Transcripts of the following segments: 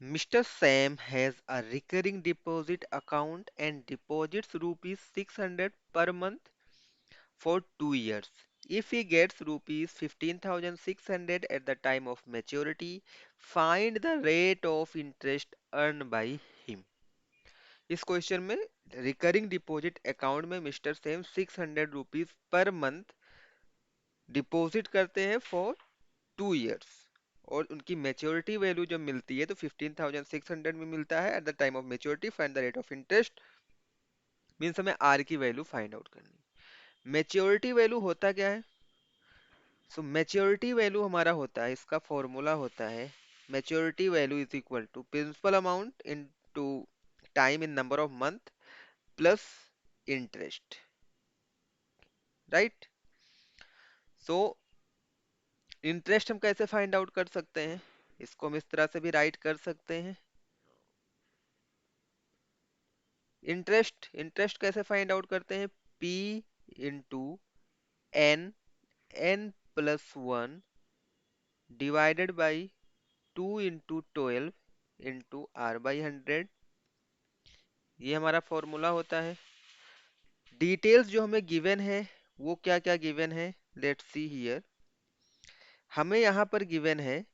Mr. Sam has a recurring deposit account and deposits rupees 600 per month for 2 years. If he gets rupees 15,600 at the time of maturity, find the rate of interest earned by him. इस question में recurring deposit account में mister same 600 rupees per month deposit करते हैं for 2 years और उनकी maturity value जब मिलती है तो 15,600 में मिलता है at the time of maturity find the rate of interest means हमें आर की वैल्यू फाइंड आउट करनी है मेच्योरिटी वैल्यू होता क्या है सो मेच्योरिटी वैल्यू हमारा होता है इसका फॉर्मूला होता है maturity value is equal to principal amount into time in number of month plus interest right so interest हम कैसे फाइंड आउट कर सकते हैं इसको हम इस तरह से भी राइट कर सकते हैं इंटरेस्ट कैसे फाइंड आउट करते हैं P into n n plus one divided by 2 into 12 into r by 100 ये हमारा फॉर्मूला होता है डिटेल्स जो हमें गिवन है वो क्या क्या गिवन है लेट्स सी हियर हमें यहाँ पर गिवन है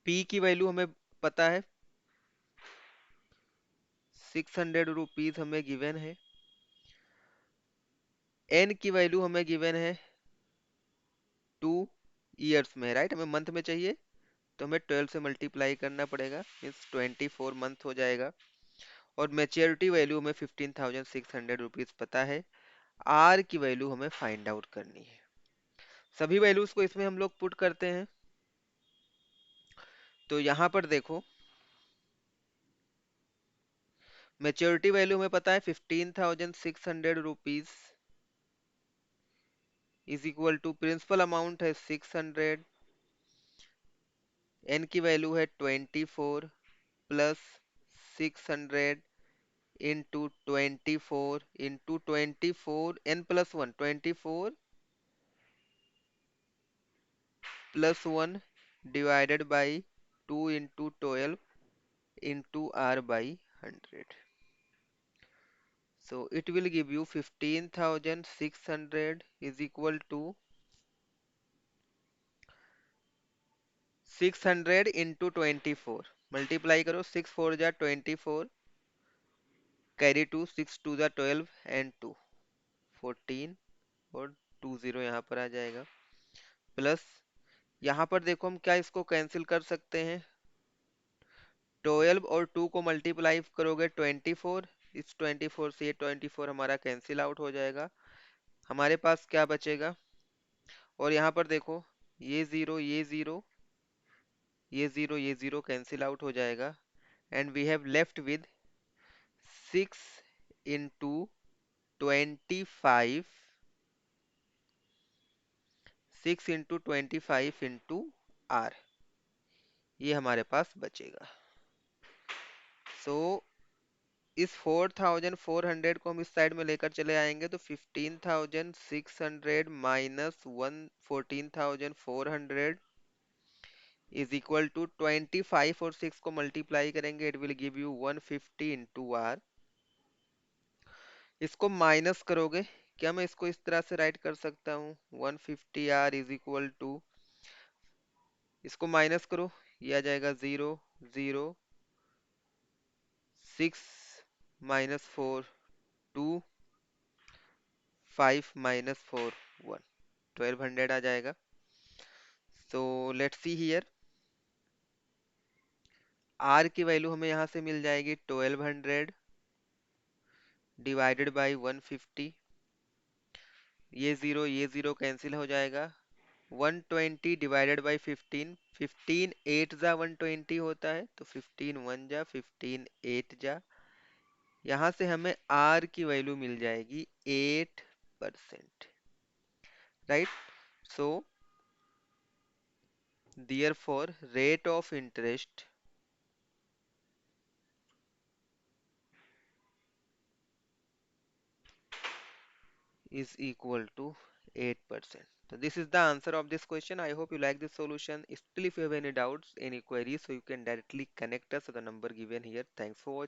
P की वैल्यू हमें पता है 600 रुपीज हमें गिवन है एन की वैल्यू हमें गिवन है 2 इयर्स में राइट हमें मंथ में चाहिए तो हमें 12 से मल्टीप्लाई करना पड़ेगा मीन्स 24 मंथ हो जाएगा और मेच्योरिटी वैल्यू हमें 15,600 रुपीज पता है आर की वैल्यू हमें फाइंड आउट करनी है सभी वैल्यूज को इसमें हम लोग पुट करते हैं तो यहाँ पर देखो मेच्योरिटी वैल्यू हमें पता है 15,600 rupees is equal to principal amount है 600 एन की वैल्यू है 24 plus 600 into 24 n plus one 24 + 1 divided by 2 into 12 into r by 100 so it will give you 15,600 is equal to 600 into 24 multiply करो 6 4 जा 24 कैरी 2 6 2 जा 12 एंड 2 14 और 20 यहाँ पर आ जाएगा प्लस यहाँ पर देखो हम क्या इसको कैंसिल कर सकते हैं 12 और 2 को मल्टीप्लाई करोगे 24 इस 24 से ये 24 हमारा कैंसिल आउट हो जाएगा हमारे पास क्या बचेगा और यहाँ पर देखो ये जीरो ये जीरो ये जीरो कैंसिल आउट हो जाएगा and we have left with 6 into 25 6 into 25 r ये हमारे पास बचेगा सो इस 4,400 को हम इस साइड में लेकर चले आएंगे तो 15,600 माइनस 14,400 इज इक्वल टू 25 और 6 को मल्टीप्लाई करेंगे it will give you 150 into r इसको माइनस करोगे क्या मैं इसको इस तरह से राइट कर सकता हूँ 150 आर इज इक्वल टू इसको माइनस करो ये आ जाएगा 0 0 6 - 4 2 5 - 4 1 1200 आ जाएगा so let's see here r की वैल्यू हमें यहाँ से मिल जाएगी 1200 डिवाइडेड बाई 150 ये जीरो कैंसिल हो जाएगा 120 डिवाइडेड बाई 15 15 8 जा 120 होता है तो 15 1 जा 15 8 जा यहाँ से हमें आर की वैल्यू मिल जाएगी 8% right so therefore rate of interest is equal to 8% So this is the answer of this question. I hope you like this solution. Still, if you have any doubts, any queries, so you can directly connect us to the number given here. Thanks for watching.